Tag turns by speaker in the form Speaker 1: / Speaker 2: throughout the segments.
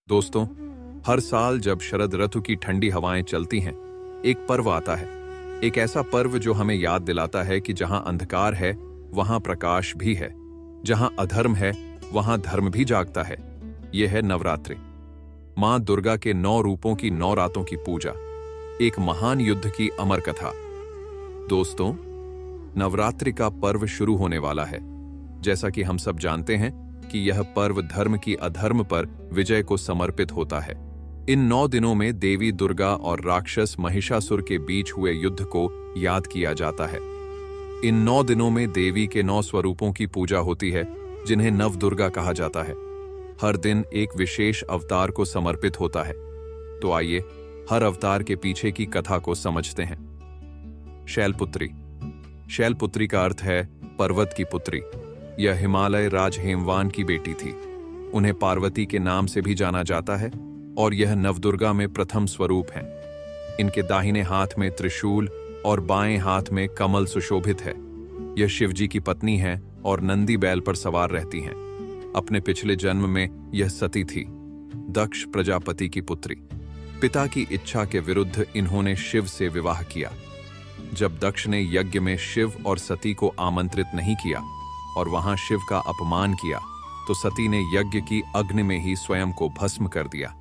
Speaker 1: दोस्तों, हर साल जब शरद ऋतु की ठंडी हवाएं चलती हैं, एक पर्व आता है। एक ऐसा पर्व जो हमें याद दिलाता है कि जहां अंधकार है वहां प्रकाश भी है, जहां अधर्म है वहां धर्म भी जागता है। यह है नवरात्रि, मां दुर्गा के 9 रूपों की 9 रातों की पूजा, एक महान युद्ध की अमर कथा। दोस्तों, नवरात्रि का पर्व शुरू होने वाला है। जैसा कि हम सब जानते हैं कि यह पर्व धर्म की अधर्म पर विजय को समर्पित होता है। इन 9 दिनों में देवी दुर्गा और राक्षस महिषासुर के बीच हुए युद्ध को याद किया जाता है। इन 9 दिनों में देवी के 9 स्वरूपों की पूजा होती है, जिन्हें नव दुर्गा कहा जाता है। हर दिन एक विशेष अवतार को समर्पित होता है। तो आइए हर अवतार के पीछे की कथा को समझते हैं। शैलपुत्री। शैलपुत्री का अर्थ है पर्वत की पुत्री। यह हिमालय राज हेमवान की बेटी थी। उन्हें पार्वती के नाम से भी जाना जाता है और यह नवदुर्गा में प्रथम स्वरूप है। इनके दाहिने हाथ में त्रिशूल और बाएं हाथ में कमल सुशोभित है। यह शिवजी की पत्नी है और नंदी बैल पर सवार रहती हैं। अपने पिछले जन्म में यह सती थी, दक्ष प्रजापति की पुत्री। पिता की इच्छा के विरुद्ध इन्होंने शिव से विवाह किया। जब दक्ष ने यज्ञ में शिव और सती को आमंत्रित नहीं किया और वहां शिव का अपमान किया, तो सती ने यज्ञ की अग्नि में ही स्वयं को भस्म कर दिया।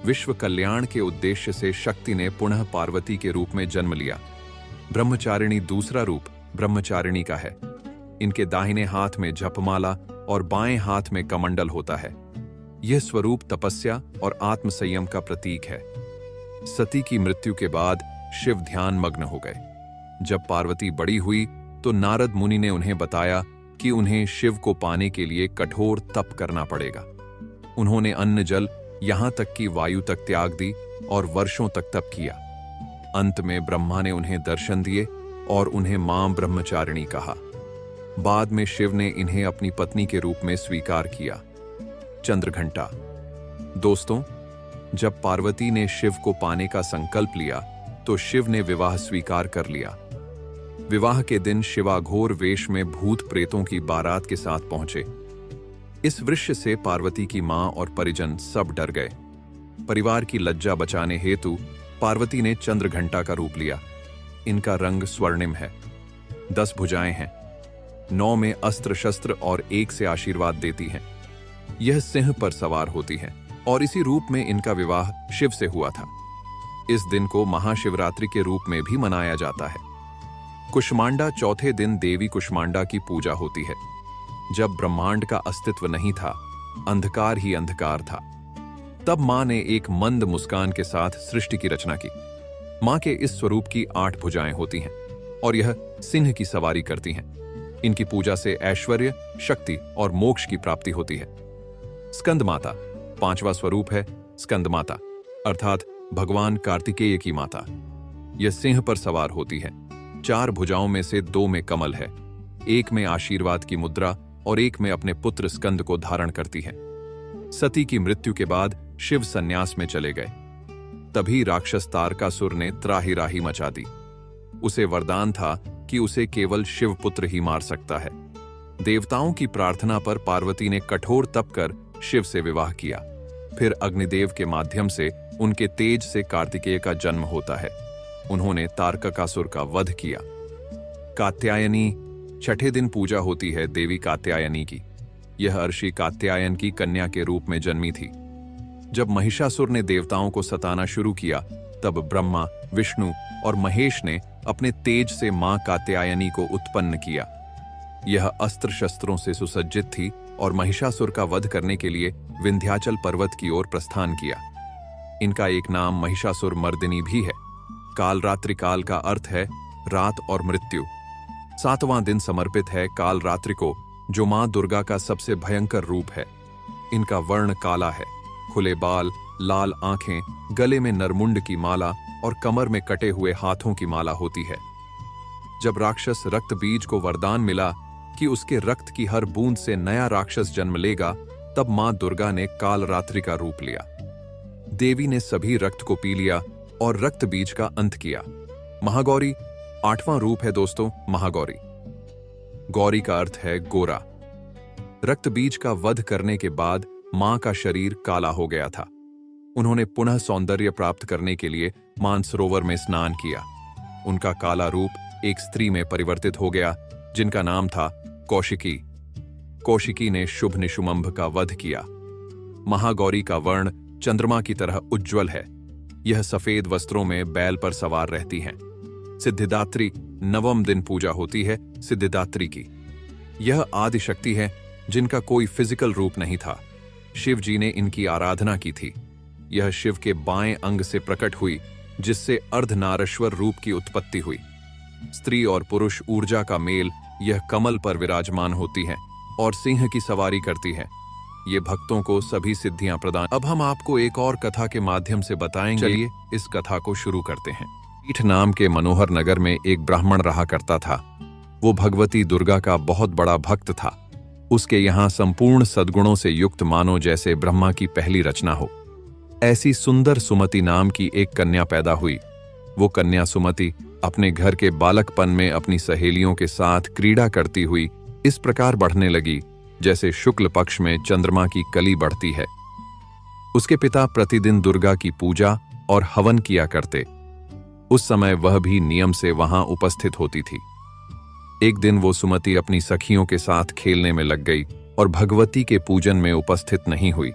Speaker 1: विश्व कल्याण के उद्देश्य से शक्ति ने पुनः पार्वती के रूप में जन्म लिया। ब्रह्मचारिणी दूसरा रूप ब्रह्मचारिणी का है। इनके दाहिने हाथ में जपमाला और बाएं हाथ में कमंडल होता है। यह स्वरूप तपस्या और आत्मसंयम का प्रतीक है। सती की मृत्यु के बाद शिव ध्यान मग्न हो गए। जब पार्वती बड़ी हुई तो नारद मुनि ने उन्हें बताया कि उन्हें शिव को पाने के लिए कठोर तप करना पड़ेगा। उन्होंने अन्न जल यहां तक कि वायु तक त्याग दी और वर्षों तक तप किया। अंत में ब्रह्मा ने उन्हें दर्शन दिए और उन्हें मां ब्रह्मचारिणी कहा। बाद में शिव ने इन्हें अपनी पत्नी के रूप में स्वीकार किया। चंद्रघंटा। दोस्तों, जब पार्वती ने शिव को पाने का संकल्प लिया तो शिव ने विवाह स्वीकार कर लिया। विवाह के दिन शिवाघोर वेश में भूत प्रेतों की बारात के साथ पहुंचे। इस वृक्ष से पार्वती की मां और परिजन सब डर गए। परिवार की लज्जा बचाने हेतु पार्वती ने चंद्रघंटा का रूप लिया। इनका रंग स्वर्णिम है, 10 भुजाएं हैं, 9 में अस्त्र शस्त्र और 1 से आशीर्वाद देती हैं। यह सिंह पर सवार होती हैं और इसी रूप में इनका विवाह शिव से हुआ था। इस दिन को महाशिवरात्रि के रूप में भी मनाया जाता है। कुष्मांडा। चौथे दिन देवी कुष्मांडा की पूजा होती है। जब ब्रह्मांड का अस्तित्व नहीं था, अंधकार ही अंधकार था, तब मां ने एक मंद मुस्कान के साथ सृष्टि की रचना की। मां के इस स्वरूप की 8 भुजाएं होती हैं और यह सिंह की सवारी करती हैं। इनकी पूजा से ऐश्वर्य, शक्ति और मोक्ष की प्राप्ति होती है। स्कंद माता। 5वां स्वरूप है स्कंद माता, अर्थात भगवान कार्तिकेय की माता। यह सिंह पर सवार होती है। 4 भुजाओं में से 2 में कमल है, 1 में आशीर्वाद की मुद्रा और 1 में अपने पुत्र स्कंद को धारण करती है। सती की मृत्यु के बाद शिव संन्यास में चले गए। तभी राक्षस तारकासुर ने त्राहि-राहि मचा दी। उसे वरदान था कि उसे केवल शिव पुत्र ही मार सकता है। देवताओं की प्रार्थना पर पार्वती ने कठोर तप कर शिव से विवाह किया। फिर अग्निदेव के माध्यम से उनके तेज से कार्तिकेय का जन्म होता है। उन्होंने तारकासुर का वध किया। कात्यायनी। छठे दिन पूजा होती है देवी कात्यायनी की। यह अर्षि कात्यायन की कन्या के रूप में जन्मी थी। जब महिषासुर ने देवताओं को सताना शुरू किया, तब ब्रह्मा, विष्णु और महेश ने अपने तेज से मां कात्यायनी को उत्पन्न किया। यह अस्त्र शस्त्रों से सुसज्जित थी और महिषासुर का वध करने के लिए विंध्याचल पर्वत की ओर प्रस्थान किया। इनका एक नाम महिषासुर मर्दिनी भी है। काल रात्रि। काल का अर्थ है रात और मृत्यु। 7वां दिन समर्पित है काल रात्रि को, जो मां दुर्गा का सबसे भयंकर रूप है। इनका वर्ण काला है। खुले बाल, लाल आंखें, गले में नरमुंड की माला और कमर में कटे हुए हाथों की माला होती है। जब राक्षस रक्त बीज को वरदान मिला कि उसके रक्त की हर बूंद से नया राक्षस जन्म लेगा, तब मां दुर्गा ने काल रात्रि का रूप लिया। देवी ने सभी रक्त को पी लिया और रक्त बीज का अंत किया। महागौरी। 8वां रूप है दोस्तों महागौरी। गौरी का अर्थ है गोरा। रक्त बीज का वध करने के बाद मां का शरीर काला हो गया था। उन्होंने पुनः सौंदर्य प्राप्त करने के लिए मानसरोवर में स्नान किया। उनका काला रूप एक स्त्री में परिवर्तित हो गया जिनका नाम था कौशिकी। कौशिकी ने शुभ निशुंभ का वध किया। महागौरी का वर्ण चंद्रमा की तरह उज्ज्वल है। यह सफेद वस्त्रों में बैल पर सवार रहती हैं। सिद्धिदात्री नवम दिन पूजा होती है सिद्धिदात्री की। यह आदि शक्ति है जिनका कोई फिजिकल रूप नहीं था। शिव जी ने इनकी आराधना की थी। यह शिव के बाएं अंग से प्रकट हुई जिससे अर्धनारीश्वर रूप की उत्पत्ति हुई। स्त्री और पुरुष ऊर्जा का मेल यह कमल पर विराजमान होती है और सिंह की सवारी करती है। ये भक्तों को सभी सिद्धियां प्रदान। अब हम आपको एक और कथा के माध्यम से बताएंगे। चलिए इस कथा को शुरू करते हैं। पीठ नाम के मनोहर नगर में एक ब्राह्मण रहा करता था। वो भगवती दुर्गा का बहुत बड़ा भक्त था। उसके यहाँ संपूर्ण सद्गुणों से युक्त मानो जैसे ब्रह्मा की पहली रचना हो। ऐसी सुंदर सुमति नाम की एक कन्या पैदा हुई। वो कन्या सुमति अपने घर के बालकपन में अपनी सहेलियों के साथ क्रीड़ा करती हुई इस प्रकार बढ़ने लगी जैसे शुक्ल पक्ष में चंद्रमा की कली बढ़ती है। उसके पिता प्रतिदिन दुर्गा की पूजा और हवन किया करते। उस समय वह भी नियम से वहां उपस्थित होती थी। एक दिन वो सुमति अपनी सखियों के साथ खेलने में लग गई और भगवती के पूजन में उपस्थित नहीं हुई।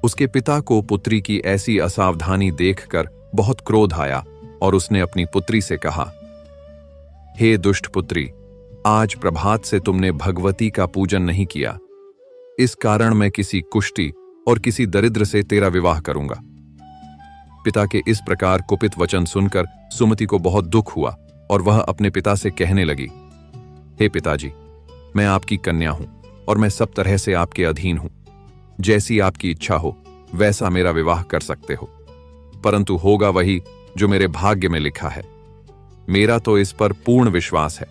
Speaker 1: उसके पिता को पुत्री की ऐसी असावधानी देखकर बहुत क्रोध आया और उसने अपनी पुत्री से कहा, हे दुष्ट पुत्री, आज प्रभात से तुमने भगवती का पूजन नहीं किया। इस कारण मैं किसी कुष्टी और किसी दरिद्र से तेरा विवाह करूंगा। पिता के इस प्रकार कुपित वचन सुनकर सुमति को बहुत दुख हुआ और वह अपने पिता से कहने लगी, हे पिताजी, मैं आपकी कन्या हूं और मैं सब तरह से आपके अधीन हूं। जैसी आपकी इच्छा हो वैसा मेरा विवाह कर सकते हो, परंतु होगा वही जो मेरे भाग्य में लिखा है। मेरा तो इस पर पूर्ण विश्वास है।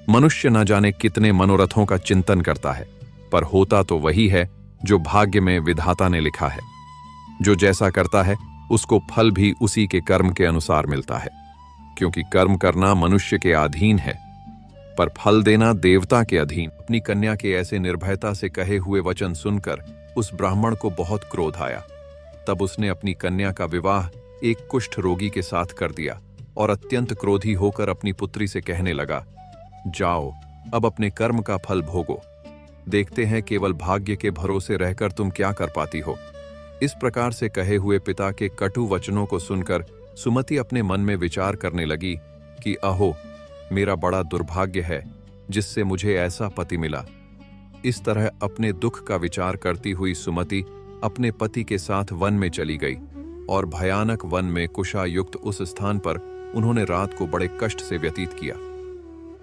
Speaker 1: मनुष्य न जाने कितने मनोरथों का चिंतन करता है, पर होता तो वही है जो भाग्य में विधाता ने लिखा है। जो जैसा करता है उसको फल भी उसी के कर्म के अनुसार मिलता है, क्योंकि कर्म करना मनुष्य के अधीन है पर फल देना देवता के अधीन। अपनी कन्या के ऐसे निर्भयता से कहे हुए वचन सुनकर उस ब्राह्मण को बहुत क्रोध आया। तब उसने अपनी कन्या का विवाह एक कुष्ठ रोगी के साथ कर दिया और अत्यंत क्रोधी होकर अपनी पुत्री से कहने लगा, जाओ अब अपने कर्म का फल भोगो। देखते हैं केवल भाग्य के भरोसे रहकर तुम क्या कर पाती हो। इस प्रकार से कहे हुए पिता के कटु वचनों को सुनकर सुमति अपने मन में विचार करने लगी कि अहो, मेरा बड़ा दुर्भाग्य है जिससे मुझे ऐसा पति मिला। इस तरह अपने दुख का विचार करती हुई सुमति अपने पति के साथ वन में चली गई और भयानक वन में कुशा युक्त उस स्थान पर उन्होंने रात को बड़े कष्ट से व्यतीत किया।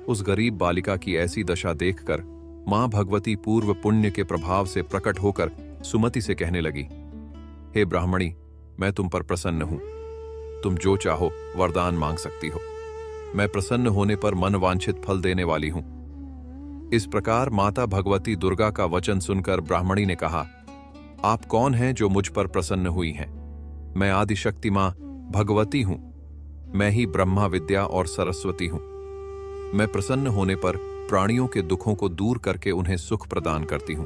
Speaker 1: उस गरीब बालिका की ऐसी दशा देखकर मां भगवती पूर्व पुण्य के प्रभाव से प्रकट होकर सुमति से कहने लगी, हे ब्राह्मणी, मैं तुम पर प्रसन्न हूं। तुम जो चाहो वरदान मांग सकती हो। मैं प्रसन्न होने पर मन वांछित फल देने वाली हूं। इस प्रकार माता भगवती दुर्गा का वचन सुनकर ब्राह्मणी ने कहा, आप कौन हैं जो मुझ पर प्रसन्न हुई हैं? मैं आदिशक्ति मां भगवती हूं। मैं ही ब्रह्मा विद्या और सरस्वती हूं। मैं प्रसन्न होने पर प्राणियों के दुखों को दूर करके उन्हें सुख प्रदान करती हूं।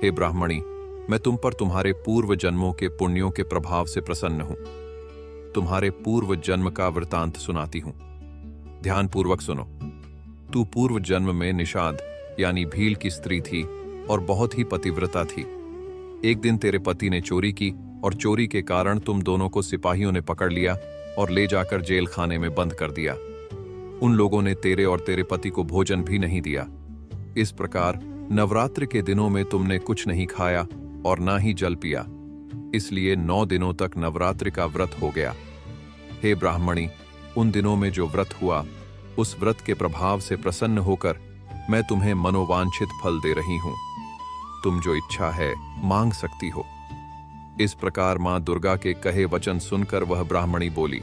Speaker 1: हे ब्राह्मणी, मैं तुम पर तुम्हारे पूर्व जन्मों के पुण्यों के प्रभाव से प्रसन्न हूं। तुम्हारे पूर्व जन्म का वृतांत सुनाती हूं। ध्यानपूर्वक सुनो। तू पूर्व जन्म में निषाद यानी भील की स्त्री थी और बहुत ही पतिव्रता थी। एक दिन तेरे पति ने चोरी की और चोरी के कारण तुम दोनों को सिपाहियों ने पकड़ लिया और ले जाकर जेल खाने में बंद कर दिया। उन लोगों ने तेरे और तेरे पति को भोजन भी नहीं दिया। इस प्रकार नवरात्र के दिनों में तुमने कुछ नहीं खाया और ना ही जल पिया। इसलिए 9 दिनों तक नवरात्रि का व्रत हो गया। हे ब्राह्मणी, उन दिनों में जो व्रत हुआ उस व्रत के प्रभाव से प्रसन्न होकर मैं तुम्हें मनोवांछित फल दे रही हूं। तुम जो इच्छा है मांग सकती हो। इस प्रकार मां दुर्गा के कहे वचन सुनकर वह ब्राह्मणी बोली,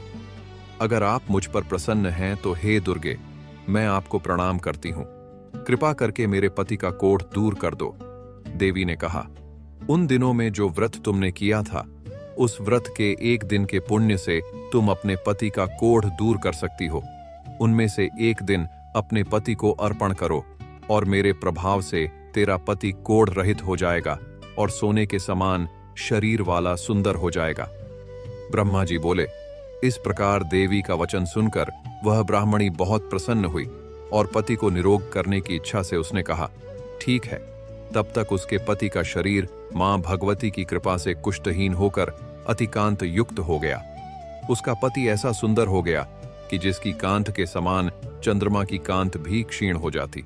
Speaker 1: अगर आप मुझ पर प्रसन्न हैं तो हे दुर्गे, मैं आपको प्रणाम करती हूं। कृपा करके मेरे पति का कोढ़ दूर कर दो। देवी ने कहा, उन दिनों में जो व्रत तुमने किया था उस व्रत के एक दिन के पुण्य से तुम अपने पति का कोढ़ दूर कर सकती हो। उनमें से एक दिन अपने पति को अर्पण करो और मेरे प्रभाव से तेरा पति कोढ़ रहित हो जाएगा और सोने के समान शरीर वाला सुंदर हो जाएगा। ब्रह्मा जी बोले। इस प्रकार देवी का वचन सुनकर वह ब्राह्मणी बहुत प्रसन्न हुई और पति को निरोग करने की इच्छा से उसने कहा, ठीक है। तब तक उसके पति का शरीर मां भगवती की कृपा से कुष्ठहीन होकर अतिकांत युक्त हो गया। उसका पति ऐसा सुंदर हो गया कि जिसकी कांत के समान चंद्रमा की कांत भी क्षीण हो जाती।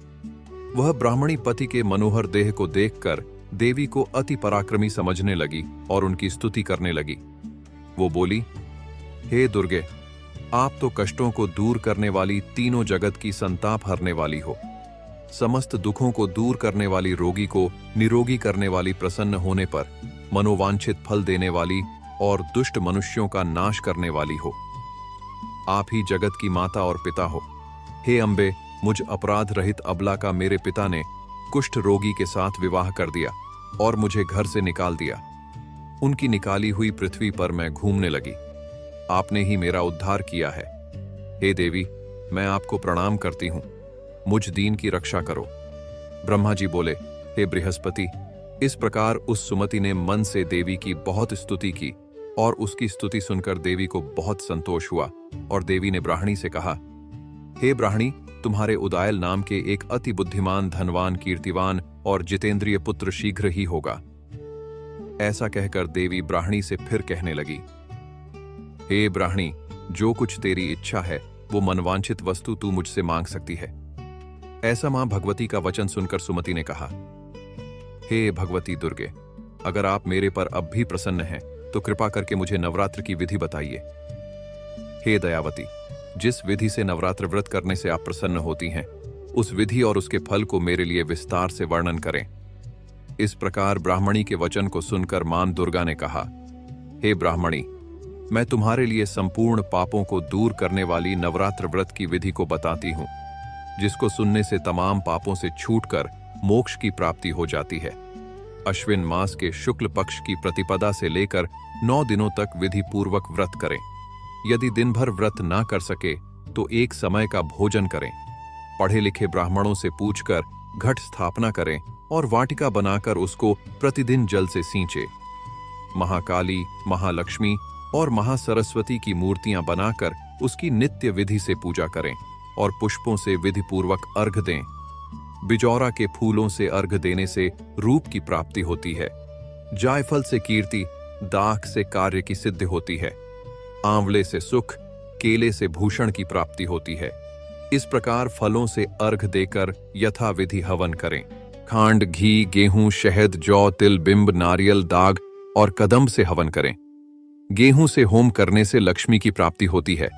Speaker 1: वह ब्राह्मणी पति के मनोहर देह को देखकर देवी को अति पराक्रमी समझने लगी और उनकी स्तुति करने लगी। वो बोली, हे दुर्गे, आप तो कष्टों को दूर करने वाली, तीनों जगत की संताप हरने वाली हो। समस्त दुखों को दूर करने वाली, रोगी को निरोगी करने वाली, प्रसन्न होने पर मनोवांछित फल देने वाली और दुष्ट मनुष्यों का नाश करने वाली हो। आप ही जगत की माता और पिता हो। हे अम्बे, मुझ अपराध रहित अबला का मेरे पिता ने कुष्ठ रोगी के साथ विवाह कर दिया और मुझे घर से निकाल दिया। उनकी निकाली हुई पृथ्वी पर मैं घूमने लगी। आपने ही मेरा उद्धार किया है। हे देवी, मैं आपको प्रणाम करती हूं। मुझ दीन की रक्षा करो। ब्रह्मा जी बोले, हे बृहस्पति। इस प्रकार उस सुमति ने मन से देवी की बहुत स्तुति की और उसकी स्तुति सुनकर देवी को बहुत संतोष हुआ और देवी ने ब्राह्मणी से कहा, हे ब्राह्मणी, तुम्हारे उदायल नाम के एक अति बुद्धिमान, धनवान, कीर्तिवान और जितेंद्रिय पुत्र शीघ्र ही होगा। ऐसा कहकर देवी ब्राह्मणी से फिर कहने लगी, हे ब्राह्मणी, जो कुछ तेरी इच्छा है वो मनवांछित वस्तु तू मुझसे मांग सकती है। ऐसा मां भगवती का वचन सुनकर सुमति ने कहा, हे भगवती दुर्गे, अगर आप मेरे पर अब भी प्रसन्न हैं तो कृपा करके मुझे नवरात्र की विधि बताइए। हे दयावती, जिस विधि से नवरात्र व्रत करने से आप प्रसन्न होती हैं, उस विधि और उसके फल को मेरे लिए विस्तार से वर्णन करें। इस प्रकार ब्राह्मणी के वचन को सुनकर मां दुर्गा ने कहा, हे ब्राह्मणी, मैं तुम्हारे लिए संपूर्ण पापों को दूर करने वाली नवरात्र व्रत की विधि को बताती हूं, जिसको सुनने से तमाम पापों से छूटकर मोक्ष की प्राप्ति हो जाती है। अश्विन मास के शुक्ल पक्ष की प्रतिपदा से लेकर 9 दिनों तक विधि पूर्वक व्रत करें। यदि दिन भर व्रत ना कर सके तो एक समय का भोजन करें। पढ़े लिखे ब्राह्मणों से पूछकर घट स्थापना करें और वाटिका बनाकर उसको प्रतिदिन जल से सींचे। महाकाली, महालक्ष्मी और महासरस्वती की मूर्तियां बनाकर उसकी नित्य विधि से पूजा करें और पुष्पों से विधि पूर्वक अर्घ दें। बिजौरा के फूलों से अर्घ देने से रूप की प्राप्ति होती है। जायफल से कीर्ति, दाख से कार्य की सिद्धि होती है। आंवले से सुख, केले से भूषण की प्राप्ति होती है। इस प्रकार फलों से अर्घ देकर यथाविधि हवन करें। खांड, घी, गेहूं, शहद, जौ, तिल, बिंब, नारियल, दाग और कदम्ब से हवन करें। गेहूं से होम करने से लक्ष्मी की प्राप्ति होती है।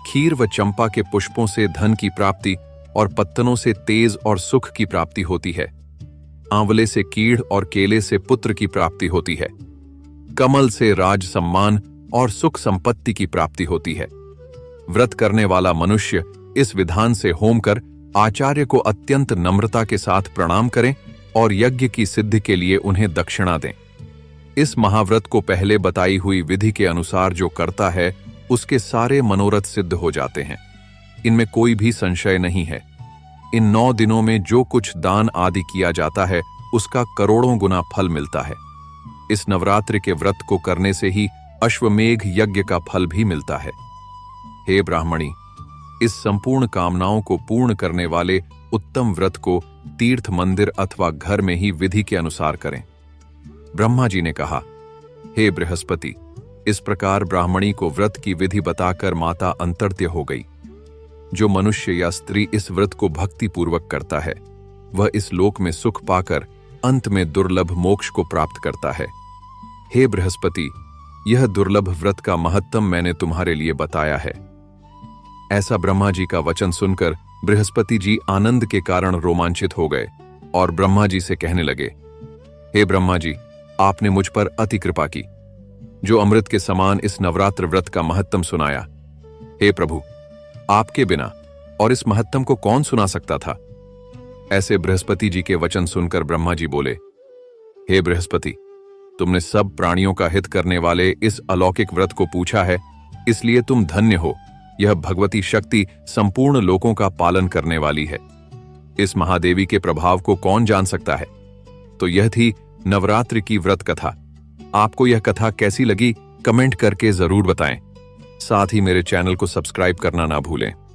Speaker 1: खीर व चंपा के पुष्पों से धन की प्राप्ति और पत्तनों से तेज और सुख की प्राप्ति होती है। आंवले से कीड़ और केले से पुत्र की प्राप्ति होती है। कमल से राज सम्मान और सुख संपत्ति की प्राप्ति होती है। व्रत करने वाला मनुष्य इस विधान से होम कर आचार्य को अत्यंत नम्रता के साथ प्रणाम करें और यज्ञ की सिद्धि के लिए उन्हें दक्षिणा दें। इस महाव्रत को पहले बताई हुई विधि के अनुसार जो करता है उसके सारे मनोरथ सिद्ध हो जाते हैं। इनमें कोई भी संशय नहीं है। इन 9 दिनों में जो कुछ दान आदि किया जाता है उसका करोड़ों गुना फल मिलता है। इस नवरात्रि के व्रत को करने से ही अश्वमेघ यज्ञ का फल भी मिलता है। हे ब्राह्मणी, इस संपूर्ण कामनाओं को पूर्ण करने वाले उत्तम व्रत को तीर्थ, मंदिर अथवा घर में ही विधि के अनुसार करें। ब्रह्मा जी ने कहा, हे बृहस्पति, इस प्रकार ब्राह्मणी को व्रत की विधि बताकर माता अंतर्त्य हो गई। जो मनुष्य या स्त्री इस व्रत को भक्ति पूर्वक करता है वह इस लोक में सुख पाकर अंत में दुर्लभ मोक्ष को प्राप्त करता है। हे बृहस्पति, यह दुर्लभ व्रत का महत्तम मैंने तुम्हारे लिए बताया है। ऐसा ब्रह्मा जी का वचन सुनकर बृहस्पति जी आनंद के कारण रोमांचित हो गए और ब्रह्मा जी से कहने लगे, हे ब्रह्मा जी, आपने मुझ पर अति कृपा की, जो अमृत के समान इस नवरात्र व्रत का महत्तम सुनाया। हे प्रभु, आपके बिना और इस महत्तम को कौन सुना सकता था। ऐसे बृहस्पति जी के वचन सुनकर ब्रह्मा जी बोले, हे बृहस्पति, तुमने सब प्राणियों का हित करने वाले इस अलौकिक व्रत को पूछा है, इसलिए तुम धन्य हो। यह भगवती शक्ति संपूर्ण लोकों का पालन करने वाली है। इस महादेवी के प्रभाव को कौन जान सकता है। तो यह थी नवरात्रि की व्रत कथा। आपको यह कथा कैसी लगी कमेंट करके जरूर बताएं। साथ ही मेरे चैनल को सब्सक्राइब करना ना भूलें।